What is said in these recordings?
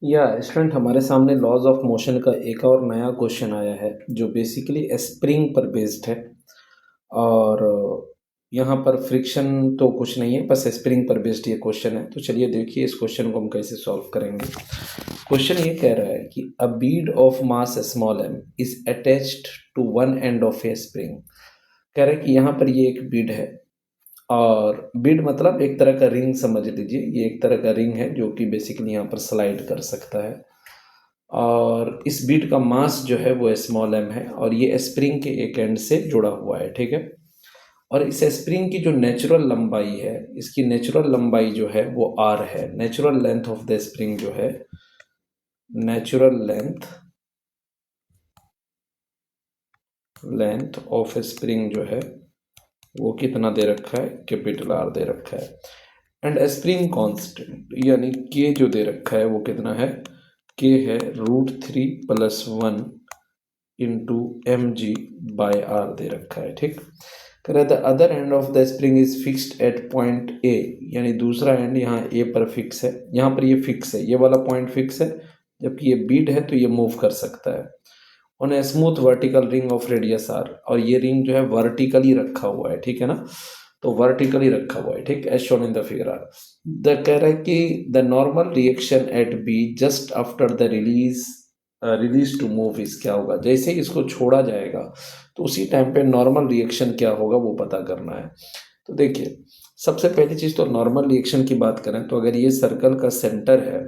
या स्टूडेंट, हमारे सामने लॉज ऑफ मोशन का एक और नया क्वेश्चन आया है जो बेसिकली स्प्रिंग पर बेस्ड है। और यहाँ पर फ्रिक्शन तो कुछ नहीं है, बस स्प्रिंग पर बेस्ड ये क्वेश्चन है। तो चलिए देखिए इस क्वेश्चन को हम कैसे सॉल्व करेंगे। क्वेश्चन ये कह रहा है कि a bead of mass small m is attached to one end of a spring. कह रहा है कि यहाँ पर ये एक बीड है, और बीड मतलब एक तरह का रिंग समझ लीजिए। ये एक तरह का रिंग है जो कि बेसिकली यहाँ पर स्लाइड कर सकता है, और इस बीट का मास जो है वो स्मॉल एम है, और ये स्प्रिंग के एक एंड से जुड़ा हुआ है। ठीक है। और इस स्प्रिंग की जो नेचुरल लंबाई है, इसकी नेचुरल लंबाई जो है वो आर है। Natural length of the spring जो है, नेचुरल लेंथ ऑफ स्प्रिंग जो है वो कितना दे रखा है, कैपिटल आर दे रखा है। एंड स्प्रिंग कांस्टेंट यानी के जो दे रखा है वो कितना है, के है √3+1 into M G by R दे रखा है। ठीक। कह रहे the other end of the spring is fixed at point A, यानी दूसरा एंड यहाँ ए पर फिक्स है। यहाँ पर ये फिक्स है, ये वाला पॉइंट फिक्स है, जबकि ये बीड है तो ये मूव कर सकता है on a smooth vertical ring of radius R. और ये रिंग जो है वर्टिकली रखा हुआ है, ठीक है ना। तो वर्टिकली रखा हुआ है, ठीक, as shown in the figure R. The कह रहा है कि the normal reaction at B just after the release to move is क्या होगा। जैसे ही इसको छोड़ा जाएगा तो उसी टाइम पे नॉर्मल रिएक्शन क्या होगा वो पता करना है। तो देखिए, सबसे पहली चीज तो नॉर्मल रिएक्शन की बात करें तो अगर ये सर्कल का सेंटर है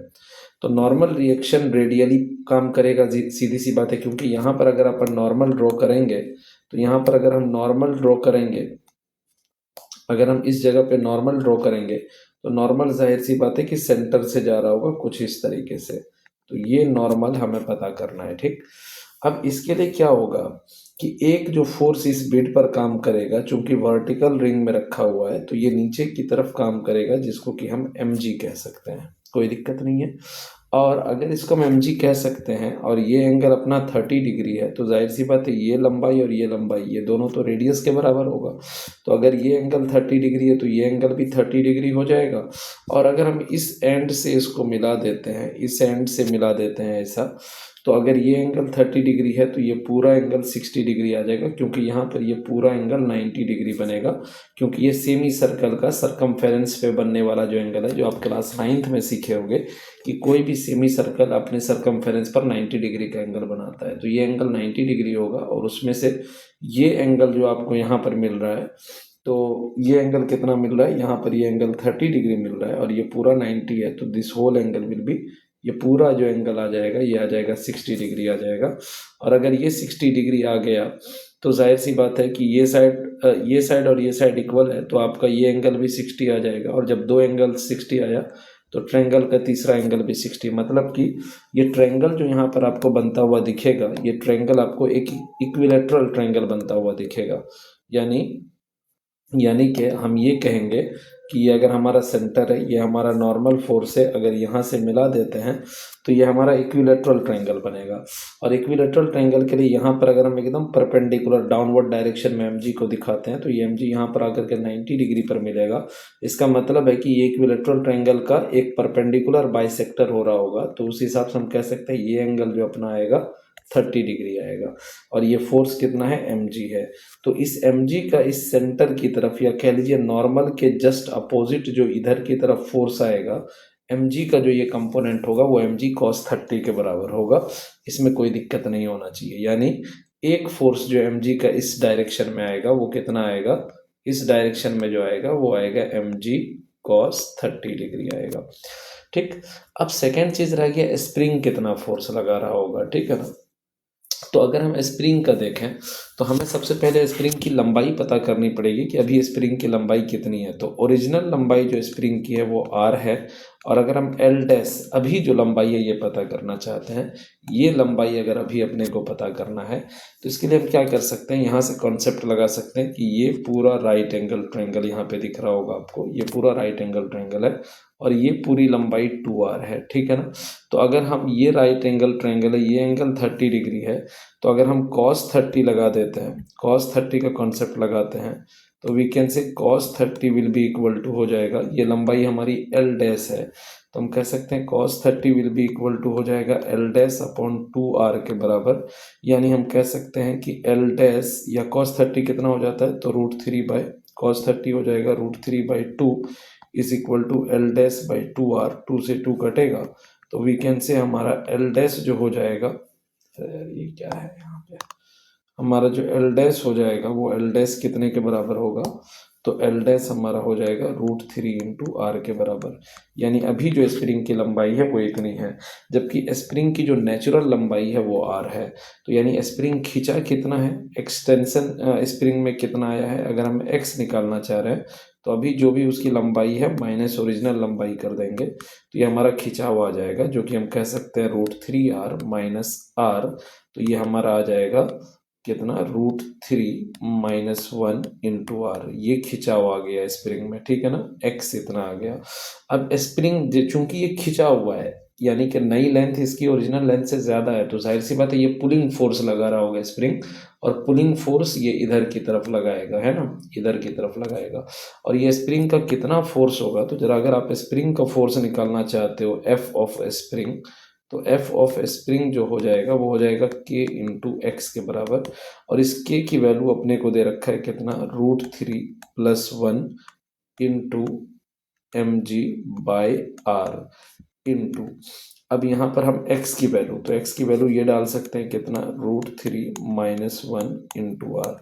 तो नॉर्मल रिएक्शन रेडियली काम करेगा। सीधी सी बात है, क्योंकि यहाँ पर अगर अपन नॉर्मल ड्रॉ करेंगे तो यहाँ पर अगर हम नॉर्मल ड्रॉ करेंगे, अगर हम इस जगह पे नॉर्मल ड्रॉ करेंगे तो नॉर्मल जाहिर सी बात है कि सेंटर से जा रहा होगा कुछ इस तरीके से। तो ये नॉर्मल हमें पता करना है। ठीक। अब इसके लिए क्या होगा कि एक जो फोर्स इस बिट पर काम करेगा, चूंकि वर्टिकल रिंग में रखा हुआ है तो ये नीचे की तरफ काम करेगा, जिसको कि हम एम जी कह सकते हैं। कोई दिक्कत नहीं है। और अगर इसको हम एम जी कह सकते हैं और ये एंगल अपना 30 डिग्री है, तो जाहिर सी बात है ये लंबाई और ये लंबाई ये दोनों तो रेडियस के बराबर होगा। तो अगर ये एंगल 30 डिग्री है तो ये एंगल भी 30 डिग्री हो जाएगा। और अगर हम इस एंड से इसको मिला देते हैं, इस एंड से मिला देते हैं ऐसा, तो अगर ये एंगल 30 डिग्री है तो ये पूरा एंगल 60 डिग्री आ जाएगा, क्योंकि यहाँ पर ये पूरा एंगल 90 डिग्री बनेगा। क्योंकि ये सेमी सर्कल का सरकमफेरेंस पे बनने वाला जो एंगल है, जो आप क्लास 9th में सीखे होंगे कि कोई भी सेमी सर्कल अपने सरकमफेरेंस पर 90 डिग्री का एंगल बनाता है। तो ये एंगल 90 डिग्री होगा, और उसमें से ये एंगल जो आपको यहाँ पर मिल रहा है, तो ये एंगल कितना मिल रहा है, यहाँ पर ये एंगल 30 डिग्री मिल रहा है, और ये पूरा 90 है। तो this whole angle will be, ये पूरा जो एंगल आ जाएगा ये आ जाएगा 60 डिग्री आ जाएगा। और अगर ये 60 डिग्री आ गया तो जाहिर सी बात है कि ये साइड और ये साइड इक्वल है, तो आपका ये एंगल भी 60 आ जाएगा। और जब दो एंगल 60 आया तो ट्रायंगल का तीसरा एंगल भी 60, मतलब कि ये ट्रायंगल जो यहाँ पर आपको बनता हुआ दिखेगा, ये ट्रायंगल आपको एक इक्विलेटरल ट्रायंगल बनता हुआ दिखेगा। यानी यानी कि हम ये कहेंगे कि ये अगर हमारा सेंटर है, ये हमारा नॉर्मल फोर्स है, अगर यहाँ से मिला देते हैं तो ये हमारा इक्विलेटरल ट्रायंगल बनेगा। और इक्विलेटरल ट्रायंगल के लिए यहाँ पर अगर हम एकदम परपेंडिकुलर डाउनवर्ड डायरेक्शन में एम जी को दिखाते हैं तो ये एम जी यहाँ पर आकर के 90 डिग्री पर मिलेगा। इसका मतलब है कि ये इक्विलेटरल ट्रायंगल का एक परपेंडिकुलर बाइसेक्टर हो रहा होगा। तो उस हिसाब से हम कह सकते हैं ये एंगल जो अपना आएगा 30 डिग्री आएगा। और ये फोर्स कितना है, एम जी है। तो इस एम जी का इस सेंटर की तरफ, या कह लीजिए नॉर्मल के जस्ट अपोजिट जो इधर की तरफ फोर्स आएगा, एम जी का जो ये कंपोनेंट होगा वो एम जी cos 30 के बराबर होगा। इसमें कोई दिक्कत नहीं होना चाहिए। यानी एक फोर्स जो एम जी का इस डायरेक्शन में आएगा वो कितना आएगा, इस डायरेक्शन में जो आएगा वो आएगा एम जी cos 30 डिग्री आएगा। ठीक। अब सेकेंड चीज रह गया स्प्रिंग कितना फोर्स लगा रहा होगा। ठीक है ना। तो अगर हम स्प्रिंग का देखें तो हमें सबसे पहले स्प्रिंग की लंबाई पता करनी पड़ेगी कि अभी स्प्रिंग की लंबाई कितनी है। तो ओरिजिनल लंबाई जो स्प्रिंग की है वो आर है। और अगर हम एल डैश अभी जो लंबाई है ये पता करना चाहते हैं, ये लंबाई अगर अभी अपने को पता करना है, तो इसके लिए हम क्या कर सकते हैं, यहाँ से कॉन्सेप्ट लगा सकते हैं कि ये पूरा राइट एंगल ट्रायंगल यहाँ पे दिख रहा होगा आपको, ये पूरा राइट एंगल ट्रायंगल है, और ये पूरी लंबाई 2r है। ठीक है ना। तो अगर हम ये राइट एंगल ट्रायंगल है, ये एंगल 30 डिग्री है, तो अगर हम cos 30 लगा देते हैं, cos 30 का कॉन्सेप्ट लगाते हैं, तो we can say cos 30 will be equal to हो जाएगा, ये लंबाई हमारी L डैश है, तो हम कह सकते हैं cos 30 will be equal to हो जाएगा L डैश अपॉन 2R के बराबर। यानी हम कह सकते हैं कि L डैश या cos 30 कितना हो जाता है, तो √3/cos 30 हो जाएगा √3/2 is equal to L dash by 2R, 2 से 2 कटेगा, तो वी कैन से हमारा L डैश जो हो जाएगा, ये क्या है यहाँ पे, हमारा जो L डैश हो जाएगा वो L डैश कितने के बराबर होगा, तो L डैश हमारा हो जाएगा √3 इंटू आर के बराबर। यानी अभी जो स्प्रिंग की लंबाई है वो इतनी है, जबकि स्प्रिंग की जो नेचुरल लंबाई है वो R है। तो यानी स्प्रिंग खींचा कितना है, एक्सटेंशन स्प्रिंग में कितना आया है, अगर हम x निकालना चाह रहे हैं तो अभी जो भी उसकी लंबाई है माइनस ओरिजिनल लंबाई कर देंगे, तो ये हमारा खिंचाव आ जाएगा, जो कि हम कह सकते हैं √3R माइनस R। तो ये हमारा आ जाएगा कितना, √3 - 1 इंटू आर, ये खिंचाव आ गया स्प्रिंग में, ठीक है ना, x इतना आ गया। अब स्प्रिंग चूंकि ये खिंचा हुआ है, यानी कि नई लेंथ इसकी ओरिजिनल लेंथ से ज़्यादा है, तो जाहिर सी बात है ये पुलिंग फोर्स लगा रहा होगा स्प्रिंग, और पुलिंग फोर्स ये इधर की तरफ लगाएगा, है ना, इधर की तरफ लगाएगा। और ये स्प्रिंग का कितना फोर्स होगा, तो जरा अगर आप स्प्रिंग का फोर्स निकालना चाहते हो, एफ ऑफ स्प्रिंग, तो एफ ऑफ स्प्रिंग जो हो जाएगा वो हो जाएगा k इंटू एक्स के बराबर, और इस k की वैल्यू अपने को दे रखा है कितना, √3 + 1 इंटू mg/r इंटू, अब यहाँ पर हम x की वैल्यू, तो x की वैल्यू ये डाल सकते हैं कितना, √3 - 1 इंटू आर,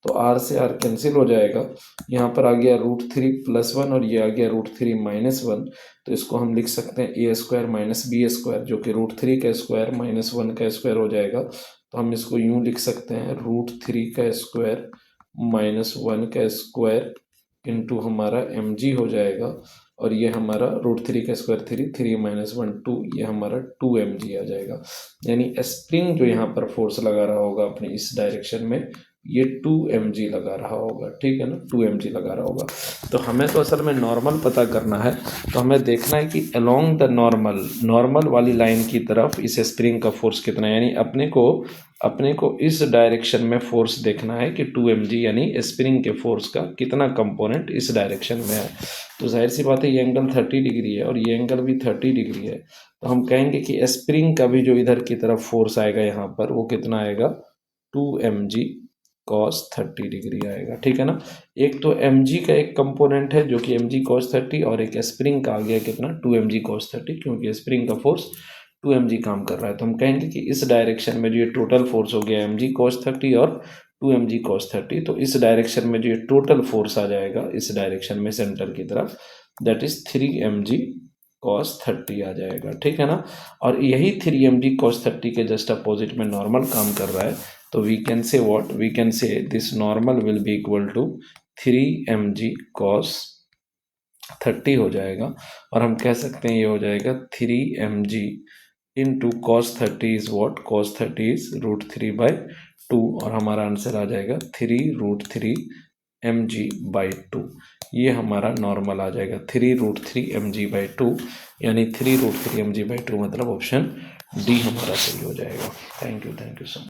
तो r से r कैंसिल हो जाएगा, यहाँ पर आ गया √3 + 1 और ये आ गया √3 - 1, तो इसको हम लिख सकते हैं a² - b², जो कि √3 का स्क्वायर माइनस 1 का स्क्वायर हो जाएगा। तो हम इसको यूं लिख सकते हैं, √3 का स्क्वायर माइनस 1 का स्क्वायर इंटू हमारा mg हो जाएगा, और ये हमारा √3 का स्क्वायर 3 - 1 2, ये हमारा 2 mg आ जाएगा। यानी स्प्रिंग जो यहाँ पर फोर्स लगा रहा होगा अपनी इस डायरेक्शन में, ये 2 mg लगा रहा होगा, ठीक है ना, 2 mg लगा रहा होगा। तो हमें तो असल में नॉर्मल पता करना है, तो हमें देखना है कि अलोंग द नॉर्मल वाली लाइन की तरफ इस स्प्रिंग का फोर्स कितना है, यानी अपने को इस डायरेक्शन में फोर्स देखना है कि 2 mg, यानी स्प्रिंग के फोर्स का कितना कंपोनेंट इस डायरेक्शन में है। तो जाहिर सी बात है ये एंगल 30 डिग्री है और ये एंगल भी 30 डिग्री है, तो हम कहेंगे कि स्प्रिंग का भी जो इधर की तरफ फोर्स आएगा यहाँ पर, वो कितना आएगा, 2 mg cos 30 डिग्री आएगा, ठीक है ना। एक तो mg का एक कंपोनेंट है जो कि mg cos 30, और एक स्प्रिंग का आ गया कितना, 2 mg cos 30, क्योंकि स्प्रिंग का फोर्स 2 mg काम कर रहा है। तो हम कहेंगे कि इस डायरेक्शन में जो ये टोटल फोर्स हो गया mg cos 30 और 2 mg cos 30, तो इस डायरेक्शन में जो ये टोटल फोर्स आ जाएगा इस डायरेक्शन में सेंटर की तरफ, दैट इज 3 mg cos 30 आ जाएगा, ठीक है ना। और यही 3 mg cos 30 के जस्ट अपोजिट में नॉर्मल काम कर रहा है, तो we can say what, we can say this normal will be equal to 3 mg cos 30 हो जाएगा, और हम कह सकते हैं ये हो जाएगा 3 mg into cos 30 is what, cos 30 is √3/2, और हमारा आंसर आ जाएगा 3√3 mg/2। ये हमारा नॉर्मल आ जाएगा 3√3 mg/2, यानी 3√3 mg/2, मतलब ऑप्शन डी हमारा सही हो जाएगा। Thank you so much.